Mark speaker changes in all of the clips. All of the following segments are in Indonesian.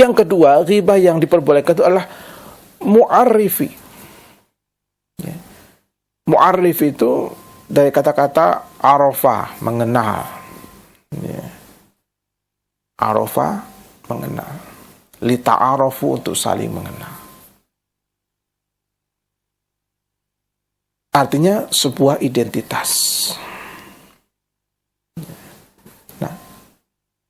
Speaker 1: Yang kedua, ghibah yang diperbolehkan itu adalah mu'arrifi. Ya. Mu'arrif itu dari kata-kata arafa, mengenal. Ya. Arafa, mengenal. Lita'arafu, untuk saling mengenal. Artinya sebuah identitas. Nah,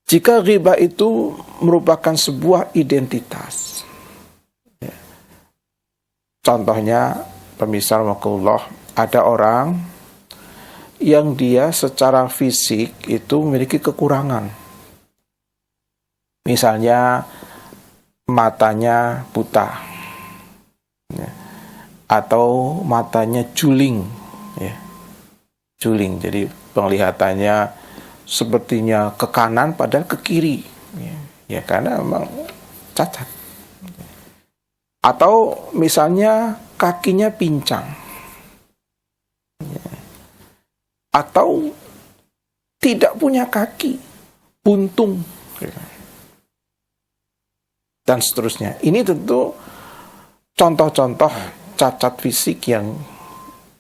Speaker 1: jika ghibah itu merupakan sebuah identitas, ya. Contohnya, pemirsa rahimakumullah, ada orang yang dia secara fisik itu memiliki kekurangan. Misalnya matanya buta, ya. Atau matanya juling, ya. Juling, jadi penglihatannya sepertinya ke kanan padahal ke kiri, ya karena memang cacat. Atau misalnya kakinya pincang, ya. Atau tidak punya kaki, buntung, ya. Dan seterusnya. Ini tentu contoh-contoh cacat fisik yang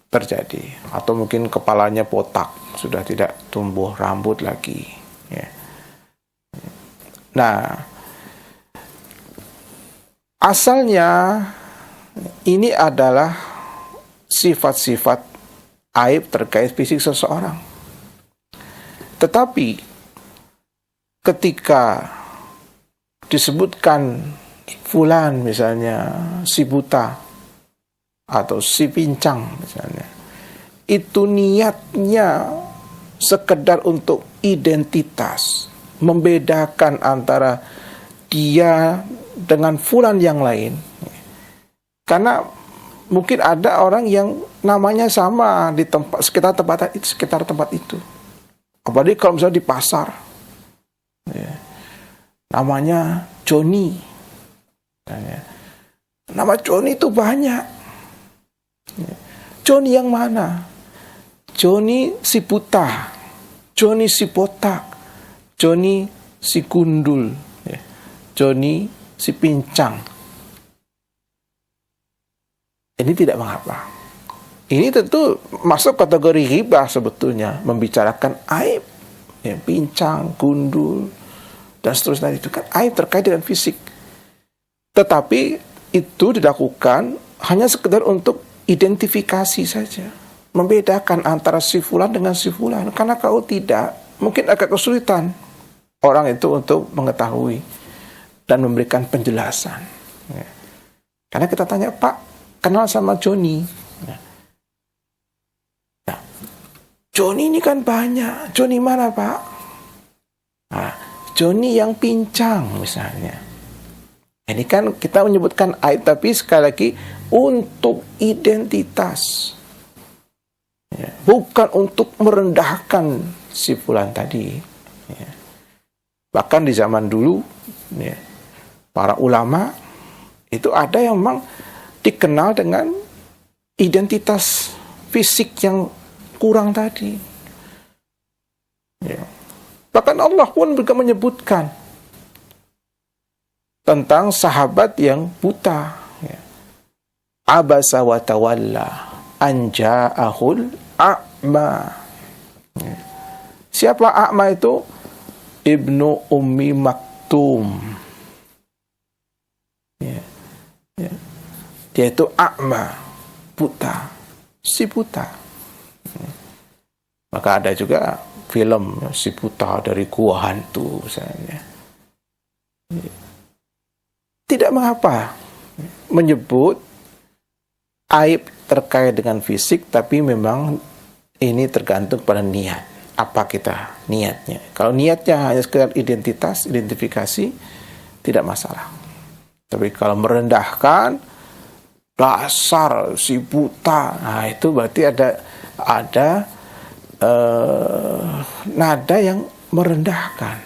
Speaker 1: terjadi. Atau mungkin kepalanya botak, sudah tidak tumbuh rambut lagi, ya. Nah, asalnya ini adalah sifat-sifat aib terkait fisik seseorang. Tetapi ketika disebutkan fulan, misalnya si buta atau si pincang misalnya, itu niatnya sekedar untuk identitas, membedakan antara dia dengan fulan yang lain. Karena mungkin ada orang yang namanya sama di sekitar tempat itu. Apalagi kalau misalnya di pasar, ya. Namanya Joni. Nama Joni itu banyak. Joni yang mana? Joni si buta, Joni si botak, Joni si gundul, Joni si pincang. Ini tidak mengapa. Ini tentu masuk kategori ghibah sebetulnya, membicarakan aib, ya, pincang, gundul, dan seterusnya. Itu kan aib terkait dengan fisik. Tetapi itu dilakukan hanya sekedar untuk identifikasi saja, membedakan antara si fulan dengan si fulan. Karena kalau tidak, mungkin agak kesulitan orang itu untuk mengetahui dan memberikan penjelasan. Ya. Karena kita tanya, Pak, kenal sama Joni? Ya. Nah, Joni ini kan banyak. Joni mana, Pak? Nah, Joni yang pincang misalnya. Ini kan kita menyebutkan aib, tapi sekali lagi untuk identitas, ya, bukan untuk merendahkan si fulan tadi, ya. Bahkan di zaman dulu, ya, para ulama itu ada yang memang dikenal dengan identitas fisik yang kurang tadi, ya. Bahkan Allah pun juga menyebutkan tentang sahabat yang buta, ya. Abasa wa tawalla an ja'ahul a'ma. Ya. Siapa a'ma itu? Ibnu Ummi Maktum. Ya. Ya. Dia itu a'ma, buta, si buta. Ya. Maka ada juga film si buta dari gua hantu misalnya. Ya. Tidak mengapa menyebut aib terkait dengan fisik, tapi memang ini tergantung pada niat. Apa kita niatnya? Kalau niatnya hanya sekedar identitas, identifikasi, tidak masalah. Tapi kalau merendahkan, dasar si buta, nah itu berarti ada nada yang merendahkan.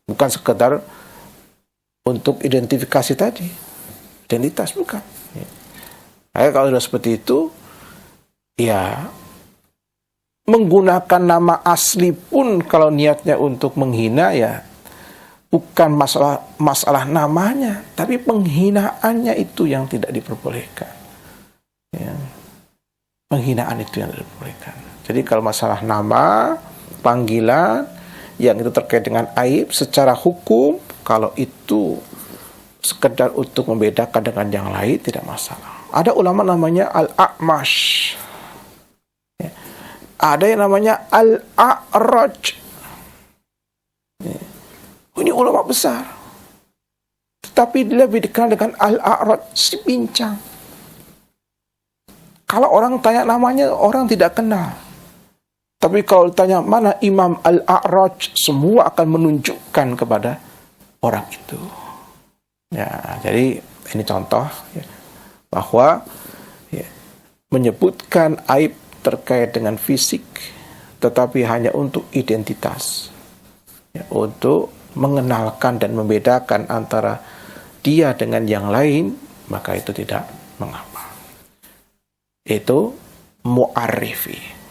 Speaker 1: Bukan sekedar untuk identifikasi tadi, identitas, bukan. Kalau sudah seperti itu, ya menggunakan nama asli pun kalau niatnya untuk menghina, ya bukan masalah namanya, tapi penghinaannya itu yang tidak diperbolehkan. Ya. Penghinaan itu yang tidak diperbolehkan. Jadi kalau masalah nama, panggilan, yang itu terkait dengan aib secara hukum, kalau itu sekedar untuk membedakan dengan yang lain, tidak masalah. Ada ulama namanya Al-A'mash. Ya. Ada yang namanya Al-A'raj. Ya. Ini ulama besar. Tetapi dia lebih dikenal dengan Al-A'raj, si pincang. Kalau orang tanya namanya, orang tidak kenal. Tapi kalau ditanya mana Imam Al-A'raj, semua akan menunjukkan kepada orang itu. Ya, jadi ini contoh ya, bahwa ya, menyebutkan aib terkait dengan fisik, tetapi hanya untuk identitas, ya, untuk mengenalkan dan membedakan antara dia dengan yang lain, maka itu tidak mengapa. Itu mu'arrifi.